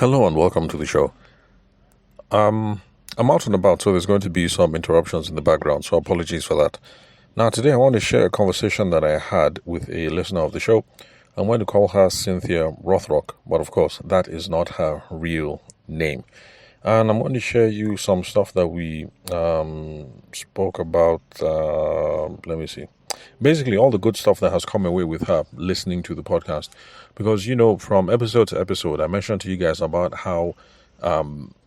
Hello and welcome to the show. I'm out and about, so there's going to be some interruptions in the background, so apologies for that. Now, today I want to share a conversation that I had with a listener of the show. I'm going to call her Cynthia Rothrock, but of course, that is not her real name. And I'm going to share you some stuff that we spoke about. Let me see. Basically, all the good stuff that has come away with her listening to the podcast. Because, from episode to episode, I mentioned to you guys about how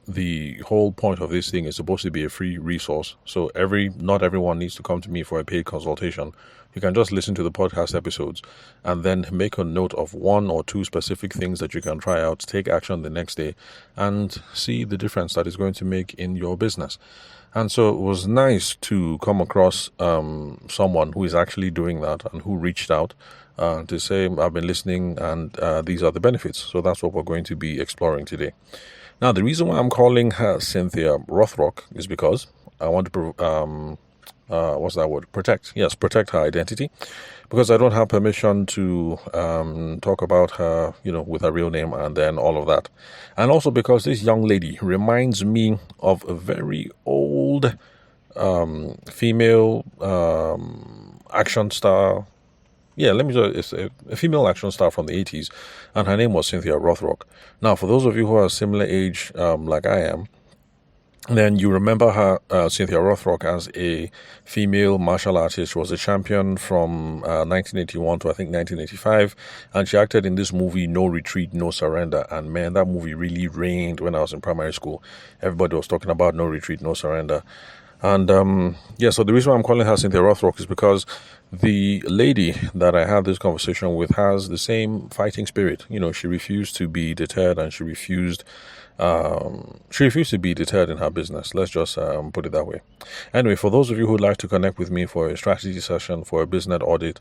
the whole point of this thing is supposed to be a free resource. So not everyone needs to come to me for a paid consultation. You can just listen to the podcast episodes and then make a note of one or two specific things that you can try out, take action the next day, and see the difference that it's going to make in your business. And so it was nice to come across someone who is actually doing that and who reached out to say, I've been listening and these are the benefits. So that's what we're going to be exploring today. Now, the reason why I'm calling her Cynthia Rothrock is because I want to, protect her identity, because I don't have permission to talk about her, with her real name and then all of that. And also because this young lady reminds me of a very old female action star. Yeah, let me tell you, it's a female action star from the 80s, and her name was Cynthia Rothrock. Now, for those of you who are similar age like I am, then you remember her, Cynthia Rothrock, as a female martial artist. She was a champion from 1981 to, I think, 1985, and she acted in this movie, No Retreat, No Surrender, and man, that movie really reigned when I was in primary school. Everybody was talking about No Retreat, No Surrender. And so the reason why I'm calling her Cynthia Rothrock is because the lady that I had this conversation with has the same fighting spirit. She refused to be deterred, and she refused to be deterred in her business. Let's just put it that way. Anyway, for those of you who'd like to connect with me for a strategy session, for a business audit,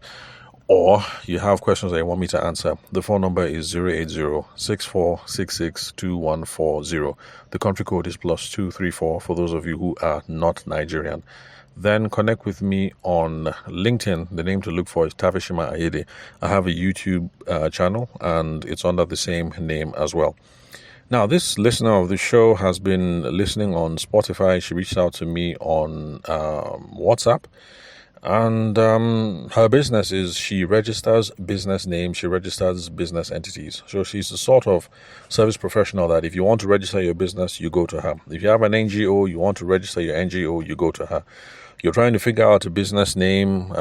or you have questions that you want me to answer, the phone number is 080-6466-2140. The country code is +234 for those of you who are not Nigerian. Then connect with me on LinkedIn. The name to look for is Tavishima Ayede. I have a YouTube channel, and it's under the same name as well. Now, this listener of the show has been listening on Spotify. She reached out to me on WhatsApp. And her business is she registers business names, she registers business entities. So she's the sort of service professional that if you want to register your business, you go to her. If you have an NGO, you want to register your NGO, you go to her. You're trying to figure out a business name,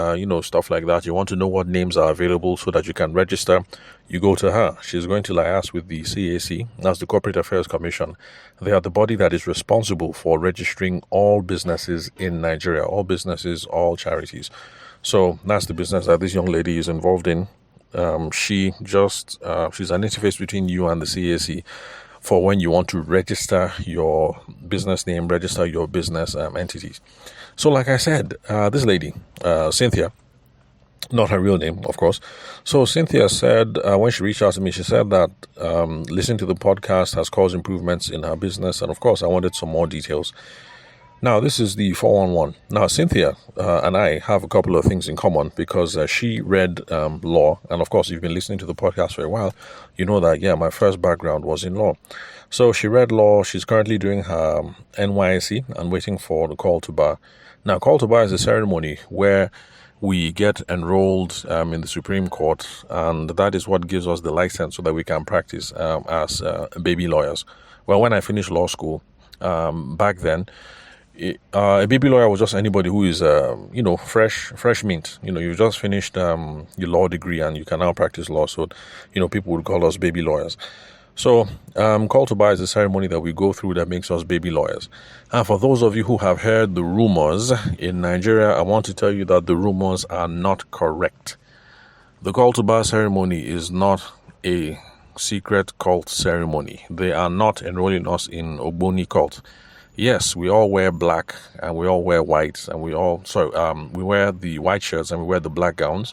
stuff like that. You want to know what names are available so that you can register. You go to her. She's going to liaise with the CAC, that's the Corporate Affairs Commission. They are the body that is responsible for registering all businesses in Nigeria, all businesses, all charities. So that's the business that this young lady is involved in. She's an interface between you and the CAC for when you want to register your business name, register your business entities. So like I said, this lady, Cynthia, not her real name, of course. So Cynthia said, when she reached out to me, she said that listening to the podcast has caused improvements in her business. And of course, I wanted some more details. Now, this is the 411. Now, Cynthia and I have a couple of things in common because she read law. And of course, you've been listening to the podcast for a while. You know that, my first background was in law. So she read law. She's currently doing her NYSC and waiting for the call to bar. Now, call to bar is a ceremony where we get enrolled in the Supreme Court, and that is what gives us the license so that we can practice as baby lawyers. Well, when I finished law school, back then, a baby lawyer was just anybody who is, fresh mint. You just finished your law degree and you can now practice law. So, people would call us baby lawyers. So, call to bar is a ceremony that we go through that makes us baby lawyers. And for those of you who have heard the rumors in Nigeria, I want to tell you that the rumors are not correct. The call to bar ceremony is not a secret cult ceremony. They are not enrolling us in Ogboni cult. Yes, we all wear black and we all wear white, and we wear the white shirts and we wear the black gowns.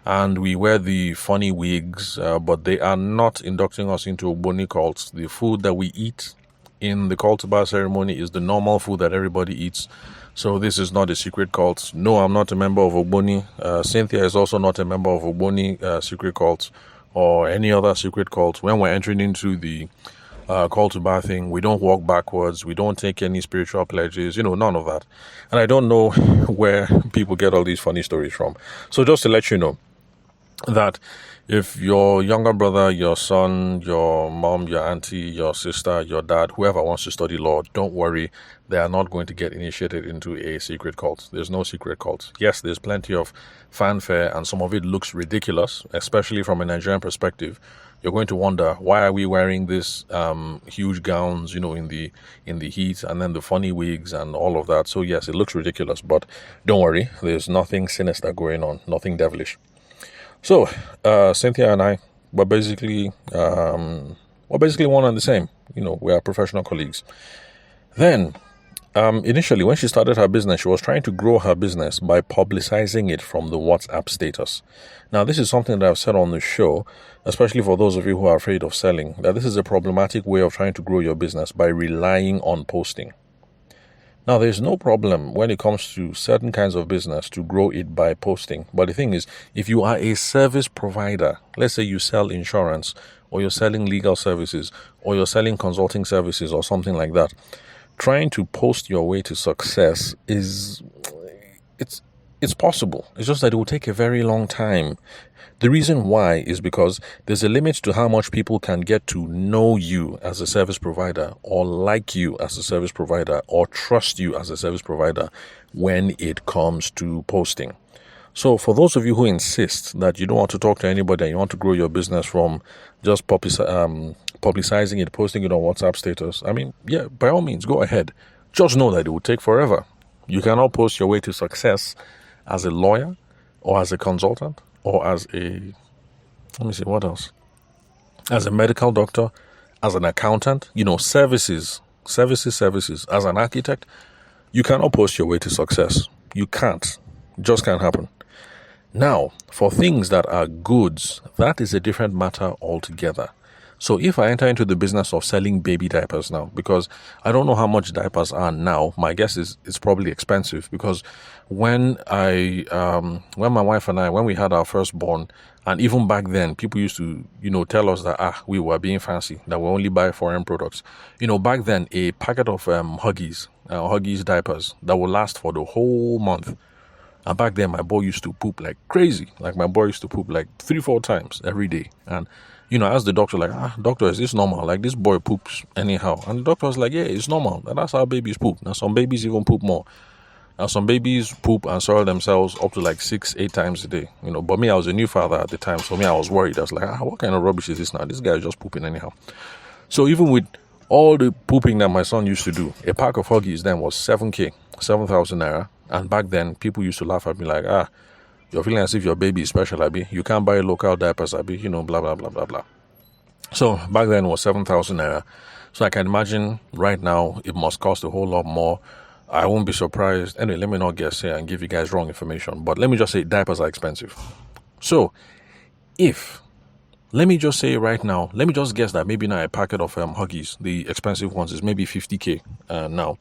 And we wear the funny wigs, but they are not inducting us into Ogboni cults. The food that we eat in the call to bar ceremony is the normal food that everybody eats. So this is not a secret cult. No, I'm not a member of Ogboni. Cynthia is also not a member of Ogboni secret cult or any other secret cult. When we're entering into the call to bar thing. We don't walk backwards. We don't take any spiritual pledges, none of that. And I don't know where people get all these funny stories from. So just to let you know that if your younger brother, your son, your mom, your auntie, your sister, your dad, whoever wants to study law, don't worry, they are not going to get initiated into a secret cult. There's no secret cult. Yes, there's plenty of fanfare and some of it looks ridiculous, especially from a Nigerian perspective. You're going to wonder, why are we wearing these huge gowns, in the heat, and then the funny wigs and all of that. So yes, it looks ridiculous, but don't worry, there's nothing sinister going on, nothing devilish. So, Cynthia and I were basically one and the same. We are professional colleagues. Then, initially, when she started her business, she was trying to grow her business by publicizing it from the WhatsApp status. Now, this is something that I've said on the show, especially for those of you who are afraid of selling, that this is a problematic way of trying to grow your business by relying on posting. Now, there's no problem when it comes to certain kinds of business to grow it by posting. But the thing is, if you are a service provider, let's say you sell insurance, or you're selling legal services, or you're selling consulting services, or something like that, trying to post your way to success it's possible. It's just that it will take a very long time. The reason why is because there's a limit to how much people can get to know you as a service provider, or like you as a service provider, or trust you as a service provider when it comes to posting. So for those of you who insist that you don't want to talk to anybody and you want to grow your business from just publicizing it, posting it on WhatsApp status, yeah, by all means, go ahead. Just know that it will take forever. You cannot post your way to success as a lawyer, or as a consultant, or as what else? As a medical doctor, as an accountant, services. As an architect, you cannot post your way to success. You can't. It just can't happen. Now, for things that are goods, that is a different matter altogether. So if I enter into the business of selling baby diapers now, because I don't know how much diapers are now, my guess is it's probably expensive, because when my wife and I, when we had our firstborn, and even back then, people used to, tell us that, we were being fancy, that we only buy foreign products. Back then, a packet of Huggies diapers that would last for the whole month. And back then, my boy used to poop like crazy. Like, my boy used to poop like 3-4 times every day. And I asked the doctor, doctor, is this normal? Like, this boy poops anyhow. And the doctor was like, yeah, it's normal. And that's how babies poop. Now, some babies even poop more. Now, some babies poop and soil themselves up to like 6-8 times a day. But me, I was a new father at the time. So me, I was worried. I was like, what kind of rubbish is this now? This guy is just pooping anyhow. So even with all the pooping that my son used to do, a pack of Huggies then was 7,000 naira. And back then, people used to laugh at me like, you're feeling as if your baby is special, Abi. You can't buy local diapers, Abi. Blah, blah, blah, blah, blah. So back then it was 7,000 naira. So I can imagine right now it must cost a whole lot more. I won't be surprised. Anyway, let me not guess here and give you guys wrong information. But let me just say diapers are expensive. So let me just say right now, let me just guess that maybe now a packet of Huggies, the expensive ones, is maybe 50k now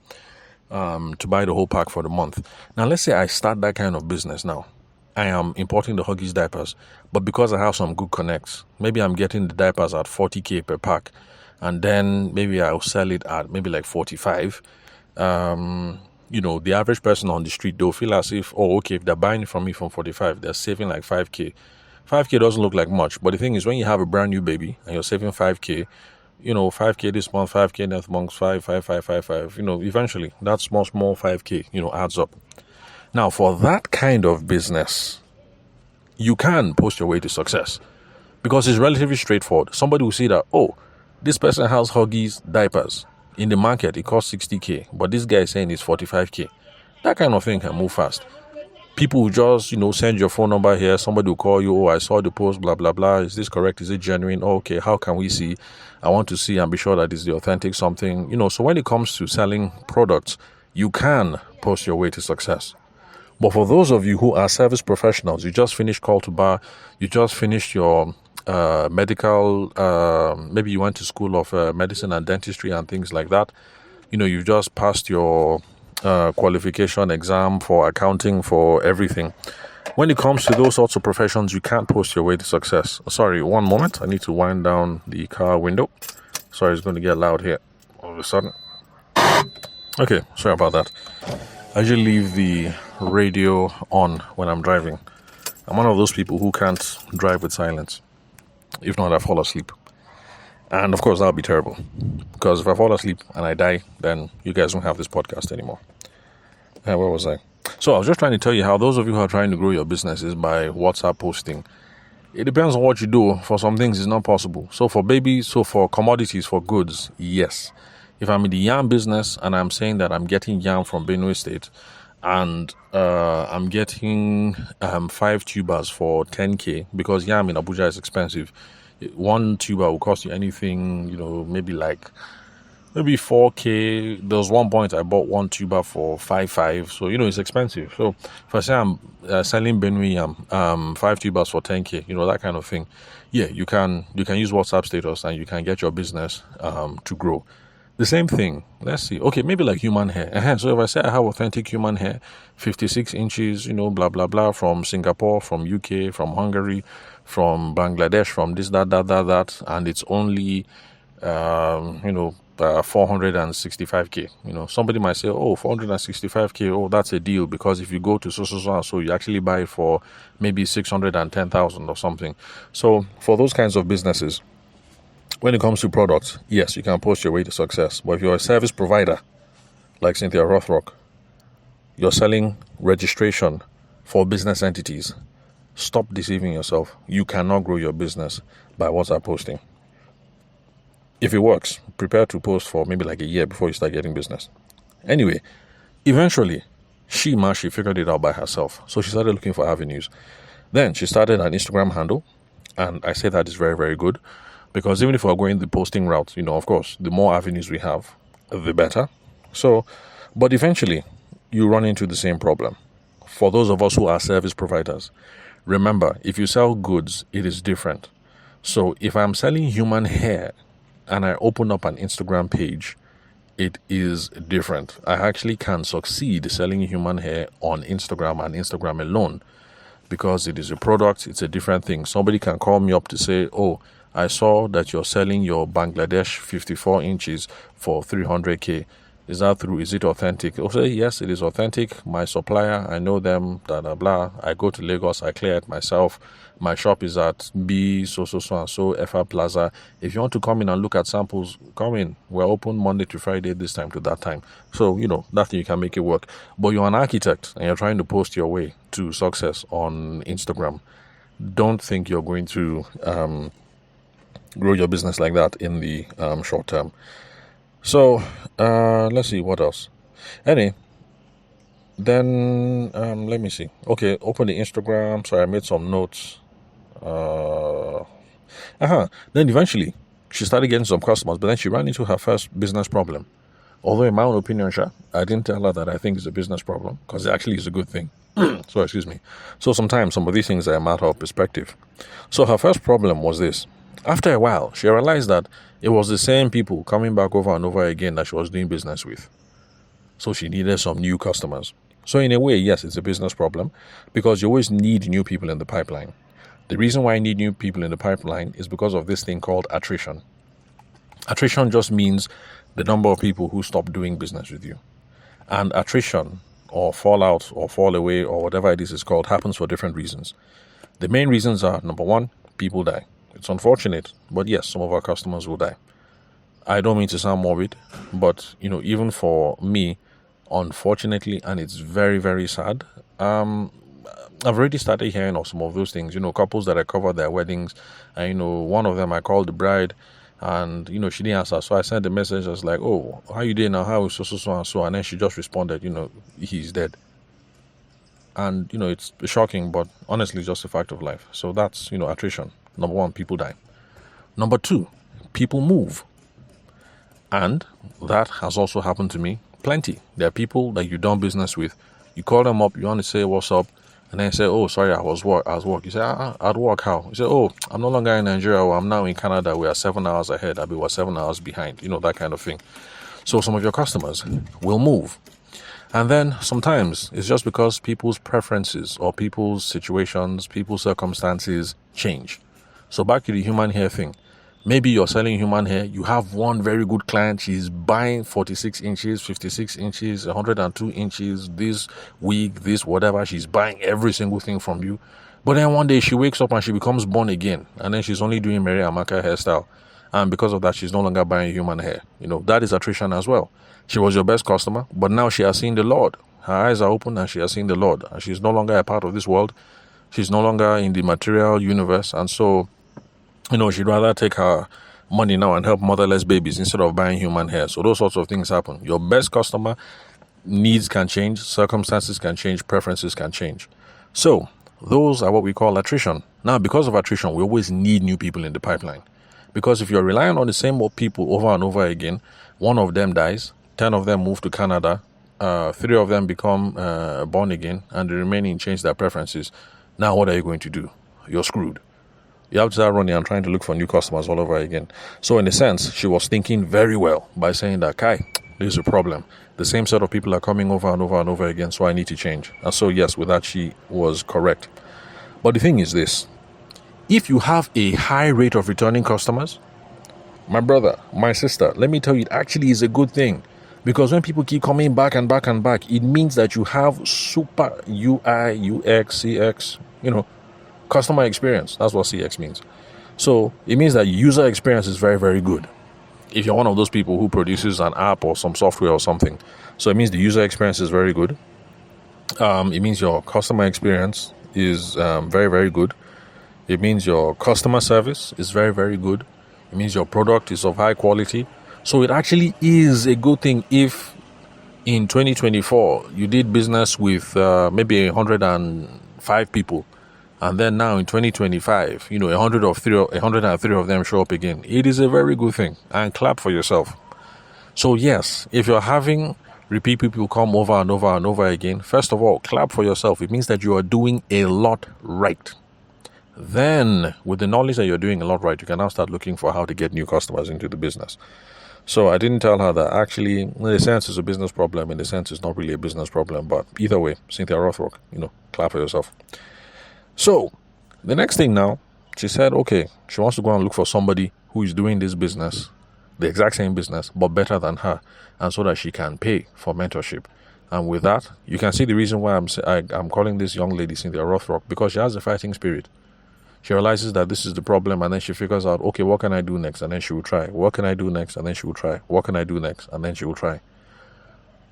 to buy the whole pack for the month. Now let's say I start that kind of business now. I am importing the Huggies diapers, but because I have some good connects, maybe I'm getting the diapers at 40k per pack, and then maybe I'll sell it at maybe like 45. The average person on the street, they'll feel as if, if they're buying it from me from 45, they're saving like 5k. 5k doesn't look like much, but the thing is, when you have a brand new baby and you're saving 5k, 5k this month, 5k next month, 5, eventually that small 5k, adds up. Now, for that kind of business, you can post your way to success because it's relatively straightforward. Somebody will see that, this person has Huggies diapers. In the market, it costs 60k, but this guy is saying it's 45k. That kind of thing can move fast. People will just, send your phone number here. Somebody will call you. I saw the post, blah, blah, blah. Is this correct? Is it genuine? Okay, how can we see? I want to see and be sure that it's the authentic something. So when it comes to selling products, you can post your way to success. But for those of you who are service professionals, you just finished call to bar, you just finished your medical, maybe you went to school of medicine and dentistry and things like that. You've just passed your qualification exam for accounting, for everything. When it comes to those sorts of professions, you can't post your way to success. Sorry, one moment. I need to wind down the car window. Sorry, it's going to get loud here all of a sudden. Okay, sorry about that. I usually leave the radio on when I'm driving. I'm one of those people who can't drive with silence. If not, I fall asleep. And of course, that'll be terrible. Because if I fall asleep and I die, then you guys won't have this podcast anymore. Where was I? So I was just trying to tell you how those of you who are trying to grow your businesses by WhatsApp posting, it depends on what you do. For some things, it's not possible. So for commodities, for goods, yes. If I'm in the yam business and I'm saying that I'm getting yam from Benue State and I'm getting 5 tubers for 10K, because yam in Abuja is expensive. One tuber will cost you anything, maybe 4K. There was one point I bought one tuber for 5.5, so it's expensive. So if I say I'm selling Benue yam, 5 tubers for 10K, that kind of thing. Yeah, you can use WhatsApp status and you can get your business to grow. The same thing. Let's see. Okay, maybe like human hair. So if I say I have authentic human hair, 56 inches, blah blah blah, from Singapore, from UK, from Hungary, from Bangladesh, from this, that, and it's only 465K. Somebody might say, 465K, that's a deal, because if you go to so you actually buy it for maybe 610,000 or something. So for those kinds of businesses, when it comes to products, yes, you can post your way to success. But if you're a service provider like Cynthia Rothrock, you're selling registration for business entities, stop deceiving yourself. You cannot grow your business by WhatsApp posting. If it works, prepare to post for maybe like a year before you start getting business. Anyway, eventually, she figured it out by herself. So she started looking for avenues. Then she started an Instagram handle. And I say that is very, very good. Because even if we're going the posting route, of course, the more avenues we have, the better. So, but eventually, you run into the same problem. For those of us who are service providers, remember, if you sell goods, it is different. So if I'm selling human hair and I open up an Instagram page, it is different. I actually can succeed selling human hair on Instagram and Instagram alone, because it is a product, it's a different thing. Somebody can call me up to say, I saw that you're selling your Bangladesh 54 inches for 300K. Is that true? Is it authentic? I'll say, yes, it is authentic. My supplier, I know them, blah, blah, blah. I go to Lagos, I clear it myself. My shop is at B, so, and so, FR Plaza. If you want to come in and look at samples, come in. We're open Monday to Friday, this time to that time. So, that thing, you can make it work. But you're an architect and you're trying to post your way to success on Instagram. Don't think you're going to grow your business like that in the short term. So let's see what else. Anyway, then let me see. Okay, open the Instagram. Sorry, I made some notes. Then eventually she started getting some customers, but then she ran into her first business problem. Although in my own opinion, I didn't tell her that I think it's a business problem, because it actually is a good thing. So excuse me. So sometimes some of these things are a matter of perspective. So her first problem was this. After a while, she realized that it was the same people coming back over and over again that she was doing business with. So she needed some new customers. So in a way, yes, it's a business problem, because you always need new people in the pipeline. The reason why I need new people in the pipeline is because of this thing called attrition. Attrition just means the number of people who stop doing business with you. And attrition, or fallout, or fall away, or whatever it is called, happens for different reasons. The main reasons are, number one, people die. It's unfortunate, but yes, some of our customers will die. I don't mean to sound morbid, but even for me, unfortunately, and it's very, very sad, I've already started hearing of some of those things. Couples that I covered their weddings, and one of them, I called the bride, and she didn't answer. So I sent a message. I was like, how you doing now? How is so and so? And then she just responded, he's dead. And it's shocking, but honestly, just a fact of life. So that's attrition. Number one, people die. Number two, people move. And that has also happened to me plenty. There are people that you done business with. You call them up, you want to say, what's up? And then you say, sorry, I was work. You say, at work, how? You say, I'm no longer in Nigeria. I'm now in Canada. We are 7 hours ahead. I'll be 7 hours behind. That kind of thing. So some of your customers will move. And then sometimes it's just because people's preferences or people's situations, people's circumstances change. So back to the human hair thing. Maybe you're selling human hair. You have one very good client. She's buying 46 inches, 56 inches, 102 inches, this wig, this whatever. She's buying every single thing from you. But then one day she wakes up and she becomes born again. And then she's only doing Mary Amaka hairstyle. And because of that, she's no longer buying human hair. That is attrition as well. She was your best customer, but now she has seen the Lord. Her eyes are open and she has seen the Lord. And she's no longer a part of this world. She's no longer in the material universe. And so she'd rather take her money now and help motherless babies instead of buying human hair. So those sorts of things happen. Your best customer, needs can change, circumstances can change, preferences can change. So those are what we call attrition. Now, because of attrition, we always need new people in the pipeline. Because if you're relying on the same old people over and over again, one of them dies, 10 of them move to Canada, 3 of them become born again, and the remaining change their preferences. Now, what are you going to do? You're screwed. You have to start running and trying to look for new customers all over again. So in a sense, she was thinking very well by saying that, Kai, there's a problem. The same set of people are coming over and over and over again, so I need to change. And so, yes, with that, she was correct. But the thing is this. If you have a high rate of returning customers, my brother, my sister, let me tell you, it actually is a good thing. Because when people keep coming back and back and back, it means that you have super UI, UX, CX, customer experience. That's what CX means. So it means that user experience is very, very good. If you're one of those people who produces an app or some software or something, so it means the user experience is very good. It means your customer experience is very, very good. It means your customer service is very, very good. It means your product is of high quality. So it actually is a good thing if in 2024 you did business with maybe 105 people. And then now in 2025, 103 of them show up again. It is a very good thing. And clap for yourself. So yes, if you're having repeat people come over and over and over again, first of all, clap for yourself. It means that you are doing a lot right. Then, with the knowledge that you're doing a lot right, you can now start looking for how to get new customers into the business. So I didn't tell her that actually, in a sense, it's a business problem. In a sense, it's not really a business problem. But either way, Cynthia Rothrock, clap for yourself. So, the next thing now, she said, okay, she wants to go and look for somebody who is doing this business, the exact same business, but better than her, and so that she can pay for mentorship. And with that, you can see the reason why I'm calling this young lady Cynthia Rothrock, because she has a fighting spirit. She realizes that this is the problem, and then she figures out, okay, what can I do next? And then she will try. What can I do next? And then she will try. What can I do next? And then she will try.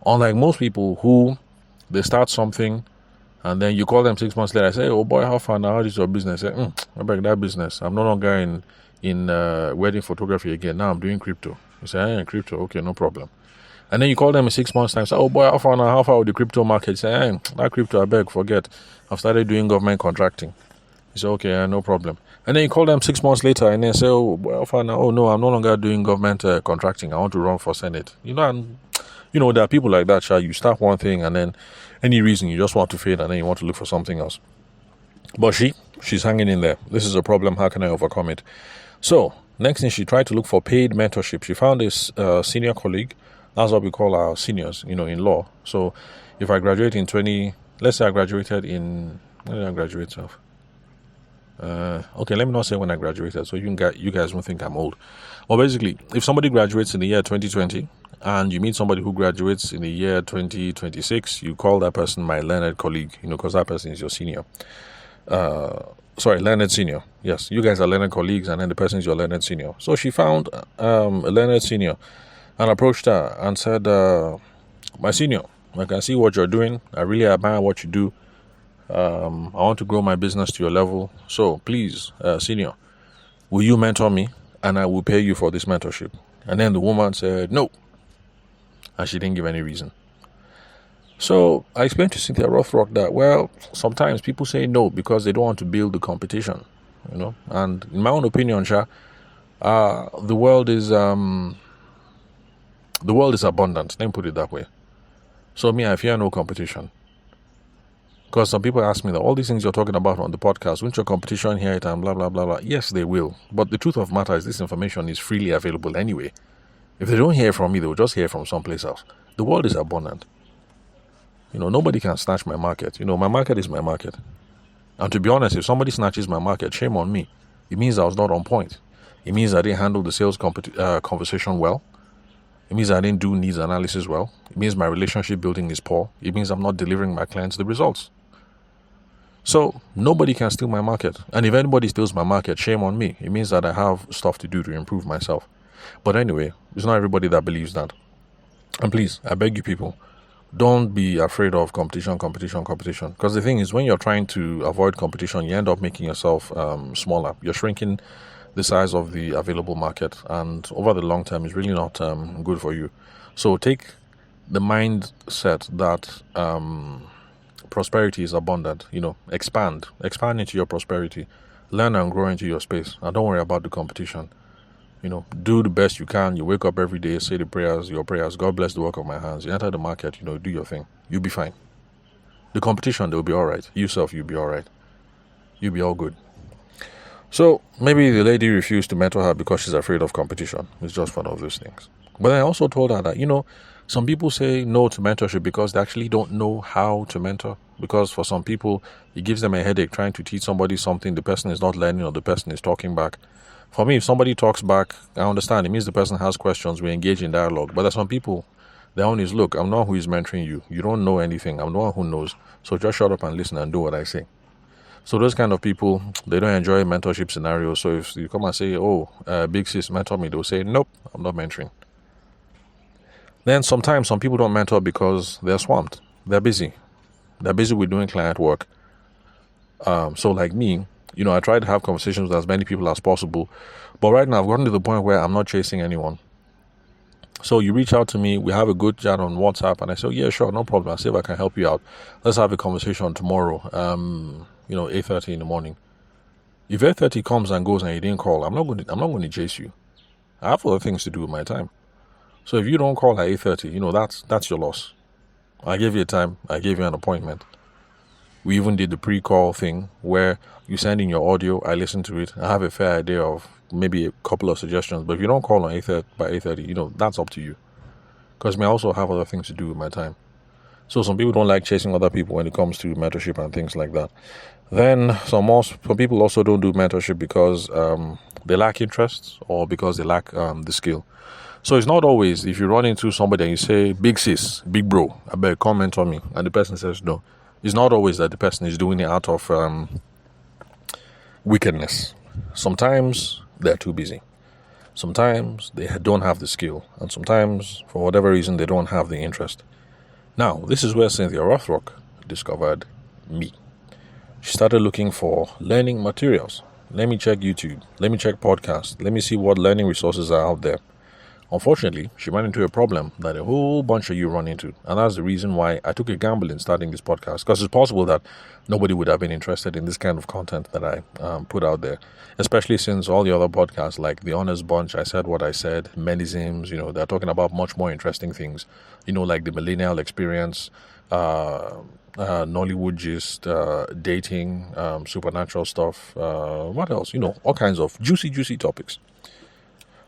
Unlike most people who, they start something, and then you call them 6 months later, I say, oh boy, how far now? How is your business? I say, I beg that business. I'm no longer in wedding photography again. Now I'm doing crypto. You say, I ain't crypto. Okay, no problem. And then you call them in 6 months time, say, oh boy, how far now? How far with the crypto market? You say, that crypto, I beg, forget. I've started doing government contracting. You say, okay, no problem. And then you call them 6 months later and then say, oh boy, how far now? Oh no, I'm no longer doing government contracting. I want to run for Senate. There are people like that, you start one thing and then any reason you just want to fade and then you want to look for something else. But she's hanging in there. This is a problem. How can I overcome it? So next thing, she tried to look for paid mentorship. She found this senior colleague. That's what we call our seniors, in law. So if I graduate in let's say I graduated in, when did I graduate of? Okay, let me not say when I graduated, so you guys won't think I'm old. Well, basically, if somebody graduates in the year 2020 and you meet somebody who graduates in the year 2026, you call that person my learned colleague, because that person is your senior. Learned senior. Yes, you guys are learned colleagues, and then the person is your learned senior. So she found a learned senior and approached her and said, my senior, I can see what you're doing. I really admire what you do. I want to grow my business to your level. So please, senior, will you mentor me? And I will pay you for this mentorship. And then the woman said, no. And she didn't give any reason. So I explained to Cynthia Rothrock that, well, sometimes people say no because they don't want to build the competition, And in my own opinion, the world is abundant. Let me put it that way. So me, I fear no competition. Because some people ask me that all these things you're talking about on the podcast, won't your competition hear it and blah, blah, blah, blah. Yes, they will. But the truth of the matter is this information is freely available anyway. If they don't hear from me, they will just hear from someplace else. The world is abundant. Nobody can snatch my market. My market is my market. And to be honest, if somebody snatches my market, shame on me. It means I was not on point. It means I didn't handle the sales conversation well. It means I didn't do needs analysis well. It means my relationship building is poor. It means I'm not delivering my clients the results. So nobody can steal my market. And if anybody steals my market, shame on me. It means that I have stuff to do to improve myself. But anyway, it's not everybody that believes that. And please, I beg you people, don't be afraid of competition. Because the thing is, when you're trying to avoid competition, you end up making yourself smaller. You're shrinking the size of the available market. And over the long term, it's really not good for you. So take the mindset that prosperity is abundant. Expand into your prosperity. Learn and grow into your space. And don't worry about the competition. Do the best you can. You wake up every day, say your prayers. God bless the work of my hands. You enter the market, do your thing. You'll be fine. The competition, they'll be all right. Yourself, you'll be all right. You'll be all good. So maybe the lady refused to mentor her because she's afraid of competition. It's just one of those things. But I also told her that, some people say no to mentorship because they actually don't know how to mentor. Because for some people, it gives them a headache trying to teach somebody something the person is not learning or the person is talking back. For me, if somebody talks back, I understand. It means the person has questions. We engage in dialogue. But there's some people, their own is, look, I'm not who is mentoring you. You don't know anything. I'm the one who knows. So just shut up and listen and do what I say. So those kind of people, they don't enjoy mentorship scenarios. So if you come and say, big sis, mentor me, they'll say, nope, I'm not mentoring. Then sometimes some people don't mentor because they're swamped. They're busy. They're busy with doing client work. So like me, I try to have conversations with as many people as possible. But right now, I've gotten to the point where I'm not chasing anyone. So you reach out to me, we have a good chat on WhatsApp, and I say, yeah, sure, no problem. I'll see if I can help you out. Let's have a conversation tomorrow, 8:30 in the morning. If 8:30 comes and goes and you didn't call, I'm not going to chase you. I have other things to do with my time. So if you don't call at 8:30, that's your loss. I gave you a time. I gave you an appointment. We even did the pre-call thing where you send in your audio, I listen to it, I have a fair idea of maybe a couple of suggestions. But if you don't call on 8:30 by 8:30, that's up to you. Because I also have other things to do with my time. So some people don't like chasing other people when it comes to mentorship and things like that. Then some people also don't do mentorship because they lack interest or because they lack the skill. So it's not always if you run into somebody and you say, big sis, big bro, I beg, come mentor me. And the person says no. It's not always that the person is doing it out of wickedness. Sometimes they're too busy. Sometimes they don't have the skill. And sometimes, for whatever reason, they don't have the interest. Now, this is where Cynthia Rothrock discovered me. She started looking for learning materials. Let me check YouTube. Let me check podcasts. Let me see what learning resources are out there. Unfortunately, she ran into a problem that a whole bunch of you run into. And that's the reason why I took a gamble in starting this podcast. Because it's possible that nobody would have been interested in this kind of content that I put out there. Especially since all the other podcasts, like The Honest Bunch, I Said What I Said, Menisms, they're talking about much more interesting things. Like the millennial experience, Nollywood gist, dating, supernatural stuff. What else? All kinds of juicy topics.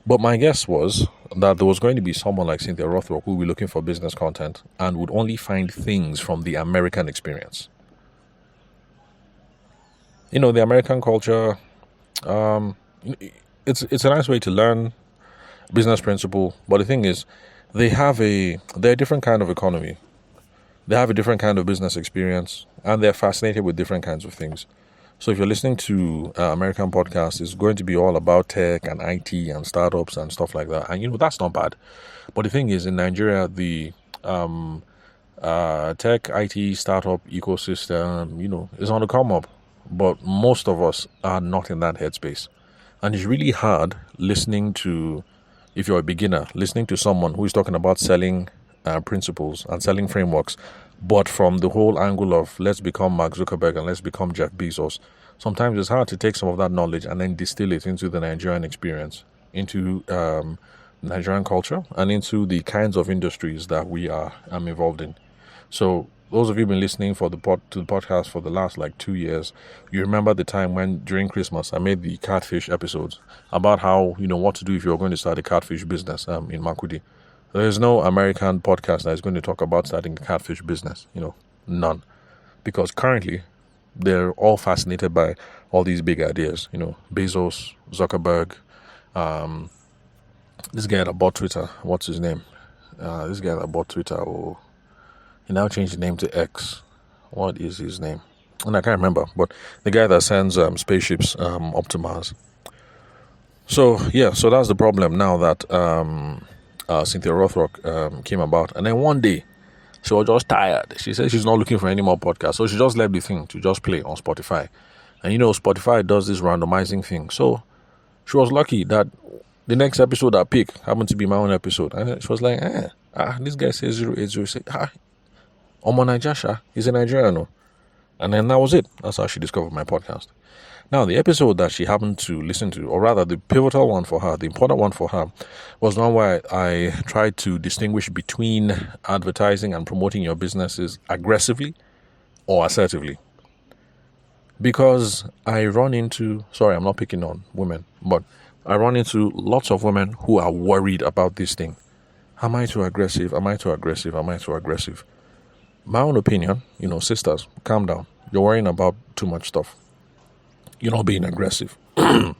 But my guess was that there was going to be someone like Cynthia Rothrock who would be looking for business content and would only find things from the American experience. The American culture, it's a nice way to learn business principle. But the thing is, they're a different kind of economy. They have a different kind of business experience, and they're fascinated with different kinds of things. So if you're listening to American podcasts, it's going to be all about tech and IT and startups and stuff like that. And, that's not bad. But the thing is, in Nigeria, the tech, IT, startup ecosystem, is on the come up. But most of us are not in that headspace. And it's really hard if you're a beginner, listening to someone who is talking about selling principles and selling frameworks, but from the whole angle of let's become Mark Zuckerberg and let's become Jeff Bezos. Sometimes it's hard to take some of that knowledge and then distill it into the Nigerian experience, into Nigerian culture, and into the kinds of industries that we are involved in. So those of you who've been listening to the podcast for the last 2 years, you remember the time when during Christmas I made the catfish episodes about how, what to do if you're going to start a catfish business in Makudi. There's no American podcast that is going to talk about starting a catfish business, none. Because currently, they're all fascinated by all these big ideas, Bezos, Zuckerberg, This guy that bought Twitter, what's his name? This guy that bought Twitter, he now changed the name to X. What is his name? And I can't remember, but the guy that sends spaceships up to Mars. So that's the problem now that Cynthia Rothrock came about. And then one day, she was just tired. She said she's not looking for any more podcasts. So she just left the thing to just play on Spotify. And Spotify does this randomizing thing. So she was lucky that the next episode I picked happened to be my own episode. And she was like, this guy says 080. Say, Omo Naijasha, he's a Nigerian. No? And then that was it. That's how she discovered my podcast. Now, the episode that she happened to listen to, or rather the pivotal one for her, the important one for her, was one where I tried to distinguish between advertising and promoting your businesses aggressively or assertively. Because I run into, sorry, I'm not picking on women, but I run into lots of women who are worried about this thing. Am I too aggressive? Am I too aggressive? Am I too aggressive? My own opinion, sisters, calm down. You're worrying about too much stuff. You're not being aggressive. And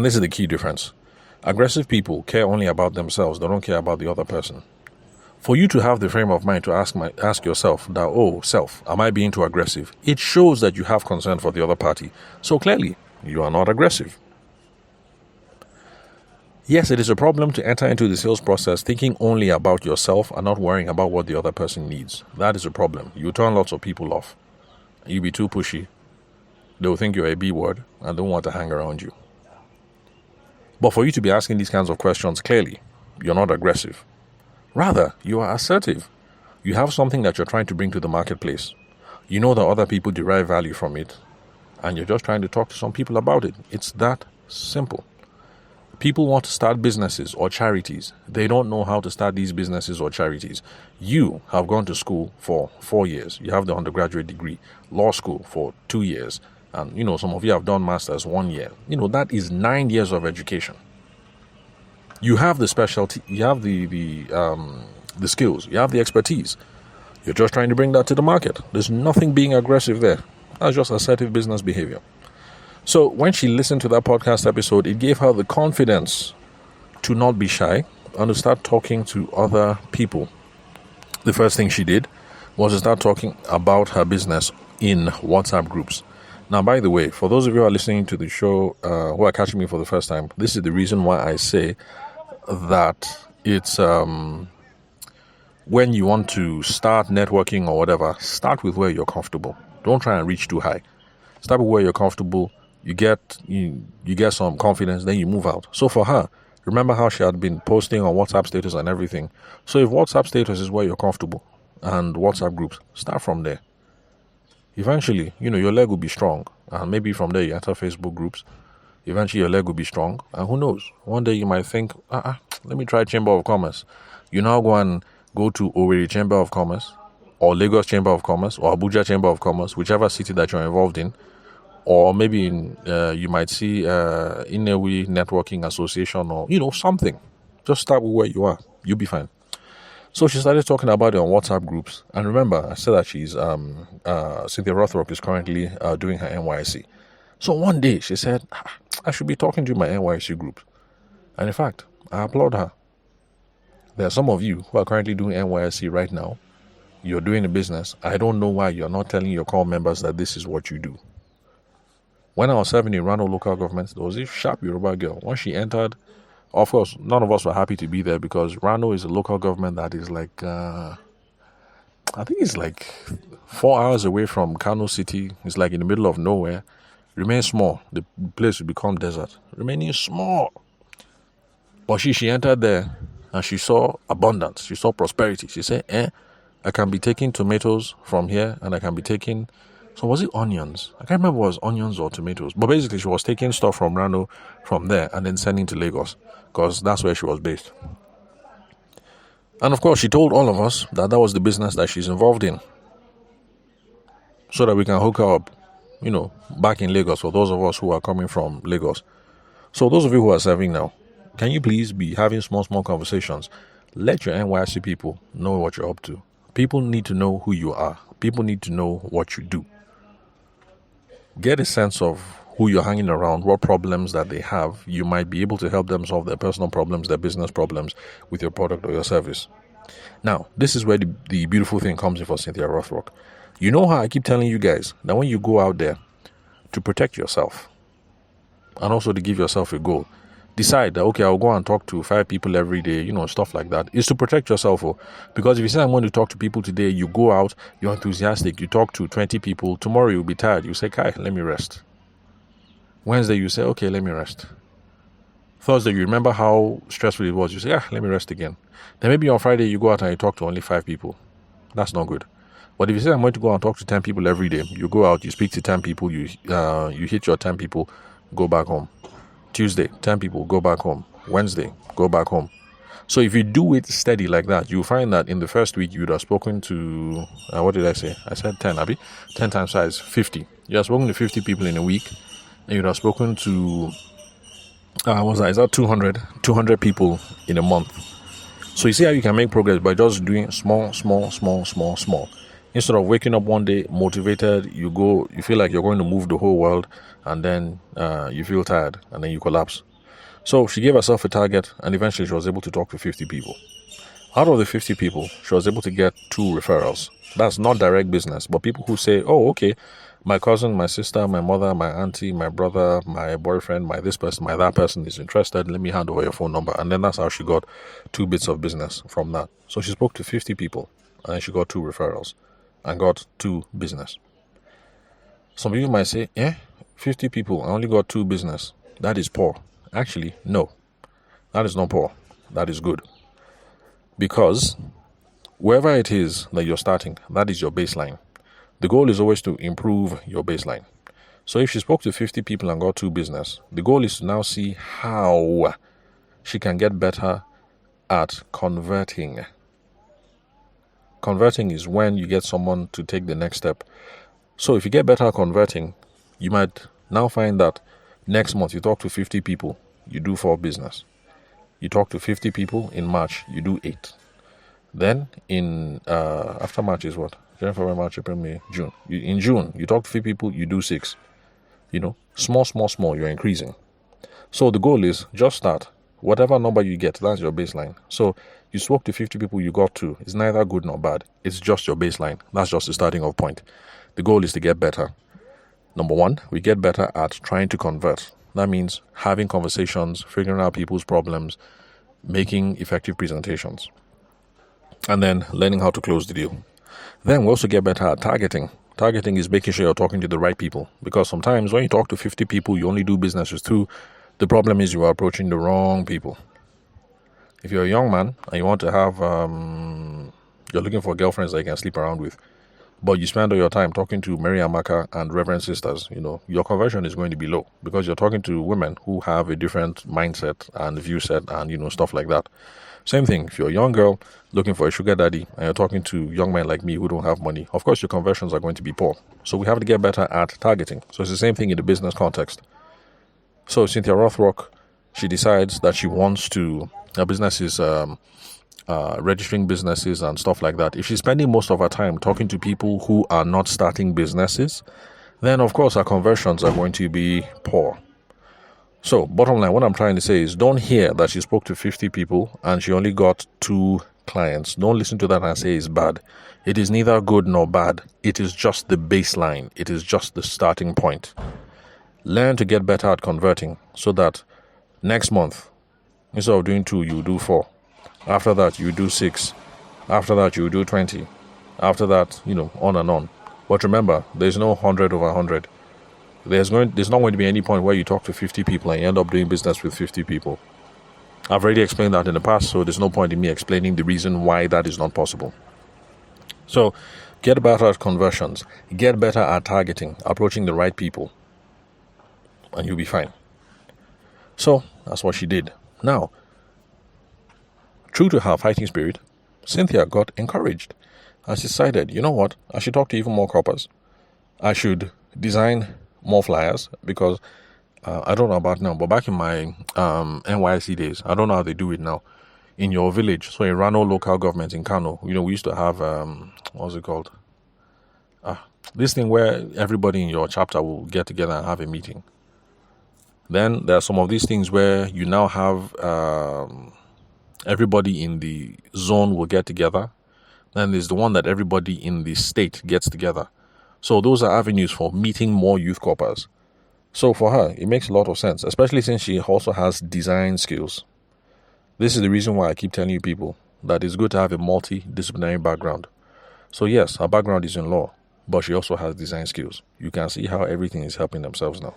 this is the key difference. Aggressive people care only about themselves. They don't care about the other person. For you to have the frame of mind to ask yourself that, self, am I being too aggressive? It shows that you have concern for the other party. So clearly, you are not aggressive. Yes, it is a problem to enter into the sales process thinking only about yourself and not worrying about what the other person needs. That is a problem. You turn lots of people off. You be too pushy. They'll think you're a B word and don't want to hang around you. But for you to be asking these kinds of questions, clearly, you're not aggressive. Rather, you are assertive. You have something that you're trying to bring to the marketplace. You know that other people derive value from it, and you're just trying to talk to some people about it. It's that simple. People want to start businesses or charities. They don't know how to start these businesses or charities. You have gone to school for 4 years. You have the undergraduate degree, law school for 2 years. And, some of you have done masters 1 year. That is 9 years of education. You have the specialty, you have the skills, you have the expertise. You're just trying to bring that to the market. There's nothing being aggressive there. That's just assertive business behavior. So when she listened to that podcast episode, it gave her the confidence to not be shy and to start talking to other people. The first thing she did was to start talking about her business in WhatsApp groups. Now, by the way, for those of you who are listening to the show, who are catching me for the first time, this is the reason why I say that it's when you want to start networking or whatever, start with where you're comfortable. Don't try and reach too high. Start with where you're comfortable. You get some confidence, then you move out. So for her, remember how she had been posting on WhatsApp status and everything. So if WhatsApp status is where you're comfortable and WhatsApp groups, start from there. Eventually, your leg will be strong. And maybe from there you enter Facebook groups. Eventually your leg will be strong. And who knows? One day you might think, let me try Chamber of Commerce. You now go to Owerri Chamber of Commerce, or Lagos Chamber of Commerce, or Abuja Chamber of Commerce, whichever city that you're involved in. Or maybe you might see Inewi Networking Association or, something. Just start with where you are. You'll be fine. So she started talking about it on WhatsApp groups. And remember, I said that she's Cynthia Rothrock is currently doing her NYSC. So one day she said, I should be talking to my NYSC group. And in fact, I applaud her. There are some of you who are currently doing NYSC right now. You're doing a business. I don't know why you're not telling your core members that this is what you do. When I was serving in Rano local government, there was this sharp Yoruba girl. When she entered, of course, none of us were happy to be there because Rano is a local government that is like, I think it's like 4 hours away from Kano City. It's like in the middle of nowhere. Remains small. The place will become desert. Remaining small. But she entered there and she saw abundance. She saw prosperity. She said, I can be taking tomatoes from here and I can be taking... So was it onions? I can't remember if it was onions or tomatoes. But basically she was taking stuff from Rano from there and then sending to Lagos because that's where she was based. And of course she told all of us that was the business that she's involved in. So that we can hook her up, back in Lagos for those of us who are coming from Lagos. So those of you who are serving now, can you please be having small conversations? Let your NYSC people know what you're up to. People need to know who you are. People need to know what you do. Get a sense of who you're hanging around, what problems that they have, you might be able to help them solve their personal problems, their business problems with your product or your service. Now, this is where the beautiful thing comes in for Cynthia Rothrock. You know how I keep telling you guys that when you go out there to protect yourself and also to give yourself a goal, decide that, okay, I'll go and talk to 5 people every day, stuff like that, is to protect yourself. Because if you say I'm going to talk to people today, you go out, you're enthusiastic, you talk to 20 people, tomorrow you'll be tired, you say, Kai, let me rest. Wednesday you say, okay, let me rest. Thursday you remember how stressful it was, you say, let me rest again. Then maybe on Friday you go out and you talk to only 5 people. That's not good. But if you say I'm going to go and talk to 10 people every day, you go out, you speak to 10 people, you hit your 10 people, go back home. Tuesday, 10 people, go back home. Wednesday, go back home. So if you do it steady like that, you'll find that in the first week, you would have spoken to, what did I say? I said 10, Abby. 10 times size, 50. You have spoken to 50 people in a week, and you'd have spoken to, is that 200 people in a month. So you see how you can make progress by just doing small. Instead of waking up one day motivated, you feel like you're going to move the whole world, and then you feel tired, and then you collapse. So she gave herself a target, and eventually she was able to talk to 50 people. Out of the 50 people, she was able to get 2 referrals. That's not direct business, but people who say, oh, okay, my cousin, my sister, my mother, my auntie, my brother, my boyfriend, my this person, my that person is interested. Let me hand over your phone number. And then that's how she got 2 bits of business from that. So she spoke to 50 people, and she got 2 referrals and got 2 business. Some people might say, 50 people, I only got 2 business. That is poor. Actually, no. That is not poor. That is good. Because wherever it is that you're starting, that is your baseline. The goal is always to improve your baseline. So if she spoke to 50 people and got 2 business, the goal is to now see how she can get better at converting. Converting is when you get someone to take the next step. So if you get better at converting, you might now find that next month you talk to 50 people, you do 4 business. You talk to 50 people in March, you do 8. Then in after March is what? January, February, March, April, May, June. In June, you talk to 3 people, you do 6. Small, you're increasing. So the goal is just start. Whatever number you get, that's your baseline. So you spoke to 50 people, you got 2. It's neither good nor bad. It's just your baseline. That's just the starting off point. The goal is to get better. Number 1, we get better at trying to convert. That means having conversations, figuring out people's problems, making effective presentations, and then learning how to close the deal. Then we also get better at targeting. Targeting is making sure you're talking to the right people. Because sometimes when you talk to 50 people, you only do business with 2. The problem is you are approaching the wrong people. If you're a young man and you want to have, you're looking for girlfriends that you can sleep around with, but you spend all your time talking to Mary Amaka and Reverend Sisters, your conversion is going to be low because you're talking to women who have a different mindset and view set and, stuff like that. Same thing, if you're a young girl looking for a sugar daddy and you're talking to young men like me who don't have money, of course your conversions are going to be poor. So we have to get better at targeting. So it's the same thing in the business context. So Cynthia Rothrock, she decides that she wants to, her business is registering businesses and stuff like that. If she's spending most of her time talking to people who are not starting businesses, then of course her conversions are going to be poor. So, bottom line, what I'm trying to say is don't hear that she spoke to 50 people and she only got 2 clients. Don't listen to that and say it's bad. It is neither good nor bad. It is just the baseline. It is just the starting point. Learn to get better at converting so that next month, instead of doing 2, you do 4. After that, you do 6. After that, you do 20. After that, on and on. But remember, there's no 100 over 100. There's not going to be any point where you talk to 50 people and you end up doing business with 50 people. I've already explained that in the past, so there's no point in me explaining the reason why that is not possible. So, get better at conversions. Get better at targeting, approaching the right people. And you'll be fine. So, that's what she did. Now, true to her fighting spirit, Cynthia got encouraged. And she decided, you know what? I should talk to even more coppers. I should design more flyers because I don't know about now, but back in my NYSC days, I don't know how they do it now. In your village, so in Rano local government in Kano, we used to have what's it called? This thing where everybody in your chapter will get together and have a meeting. Then there are some of these things where you now have everybody in the zone will get together. Then there's the one that everybody in the state gets together. So those are avenues for meeting more youth corpers. So for her, it makes a lot of sense, especially since she also has design skills. This is the reason why I keep telling you people that it's good to have a multidisciplinary background. So yes, her background is in law, but she also has design skills. You can see how everything is helping themselves now.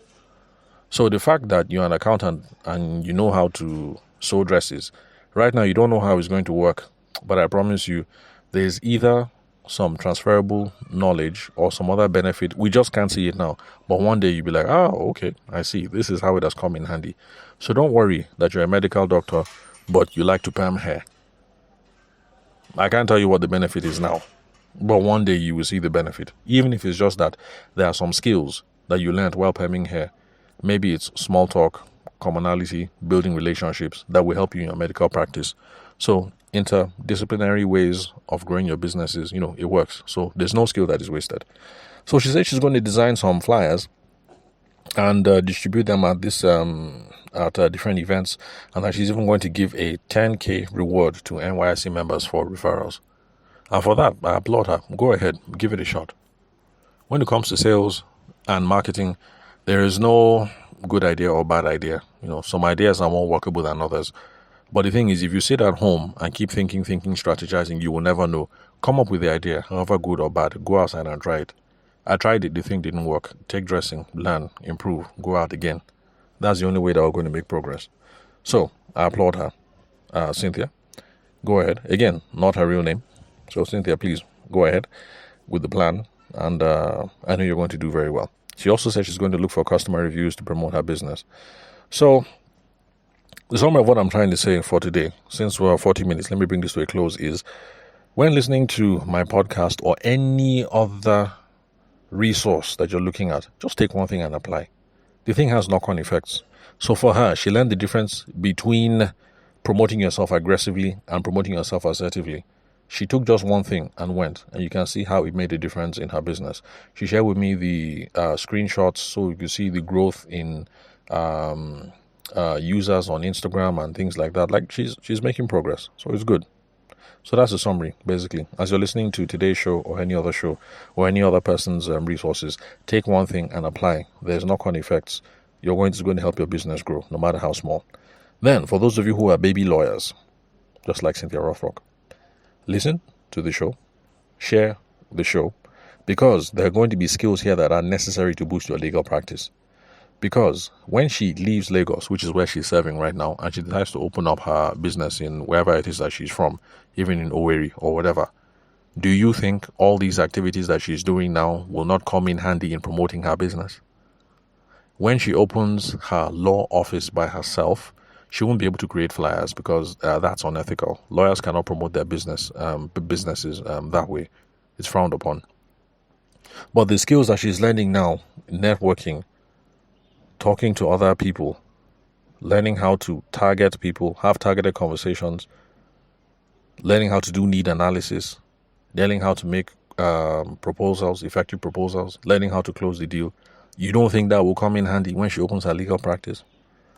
So the fact that you're an accountant and you know how to sew dresses, right now you don't know how it's going to work, but I promise you, there's either some transferable knowledge or some other benefit. We just can't see it now. But one day you'll be like, oh, okay, I see. This is how it has come in handy. So don't worry that you're a medical doctor, but you like to perm hair. I can't tell you what the benefit is now, but one day you will see the benefit. Even if it's just that there are some skills that you learned while perming hair. Maybe it's small talk, commonality, building relationships that will help you in your medical practice. So interdisciplinary ways of growing your businesses, it works. So there's no skill that is wasted. So she said she's going to design some flyers and distribute them at different events, and that she's even going to give a 10K reward to NYSC members for referrals. And for that, I applaud her. Go ahead, give it a shot. When it comes to sales and marketing, there is no good idea or bad idea. Some ideas are more workable than others. But the thing is, if you sit at home and keep thinking, strategizing, you will never know. Come up with the idea, however good or bad. Go outside and try it. I tried it, the thing didn't work. Take dressing, learn, improve, go out again. That's the only way that we're going to make progress. So, I applaud her. Cynthia, go ahead. Again, not her real name. So, Cynthia, please go ahead with the plan. And I know you're going to do very well. She also said she's going to look for customer reviews to promote her business. So, the summary of what I'm trying to say for today, since we're 40 minutes, let me bring this to a close, is when listening to my podcast or any other resource that you're looking at, just take one thing and apply. The thing has knock-on effects. So for her, she learned the difference between promoting yourself aggressively and promoting yourself assertively. She took just one thing and went, and you can see how it made a difference in her business. She shared with me the screenshots, so you can see the growth in users on Instagram and things like that. Like she's making progress, so it's good. So that's the summary, basically. As you're listening to today's show or any other show or any other person's resources, take one thing and apply. There's knock-on effects. It's going to help your business grow, no matter how small. Then, for those of you who are baby lawyers, just like Cynthia Rothrock, listen to the show, share the show, because there are going to be skills here that are necessary to boost your legal practice. Because when she leaves Lagos, which is where she's serving right now, and she decides to open up her business in wherever it is that she's from, even in Owerri or whatever, do you think all these activities that she's doing now will not come in handy in promoting her business? When she opens her law office by herself, she won't be able to create flyers because that's unethical. Lawyers cannot promote their businesses that way. It's frowned upon. But the skills that she's learning now, networking, talking to other people, learning how to target people, have targeted conversations, learning how to do need analysis, learning how to make effective proposals, learning how to close the deal. You don't think that will come in handy when she opens her legal practice?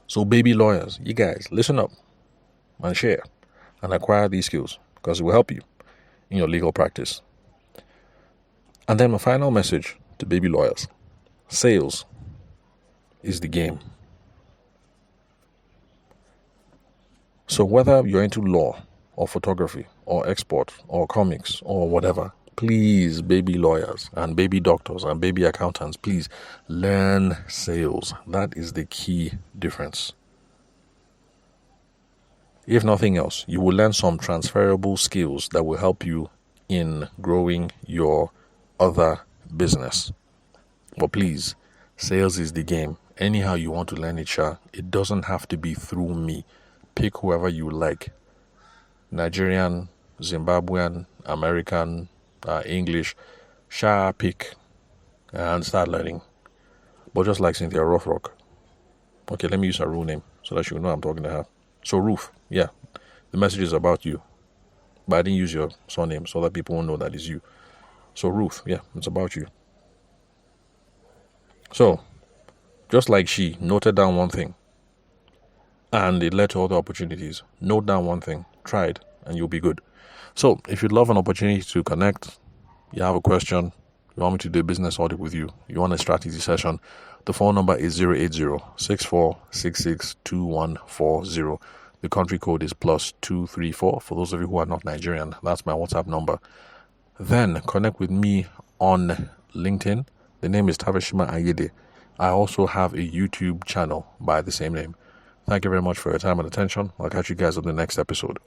So baby lawyers, you guys, listen up and share and acquire these skills because it will help you in your legal practice. And then my final message to baby lawyers: sales is the game. So whether you're into law or photography or export or comics or whatever, please, baby lawyers and baby doctors and baby accountants, please learn sales. That is the key difference. If nothing else, you will learn some transferable skills that will help you in growing your other business. But please, sales is the game. Anyhow you want to learn it, it doesn't have to be through me. Pick whoever you like. Nigerian, Zimbabwean, American, English. Pick and start learning. But just like Cynthia Rothrock. Okay, let me use her real name so that you know I'm talking to her. So Ruth, yeah, the message is about you. But I didn't use your surname so that people won't know that it's you. So Ruth, yeah, it's about you. So, Just like she noted down one thing and it led to other opportunities. Note down one thing, try it, and you'll be good. So if you'd love an opportunity to connect, you have a question, you want me to do a business audit with you, you want a strategy session, the phone number is 080-6466-2140. The country code is +234. For those of you who are not Nigerian, that's my WhatsApp number. Then connect with me on LinkedIn. The name is Tavishima Ayede. I also have a YouTube channel by the same name. Thank you very much for your time and attention. I'll catch you guys on the next episode.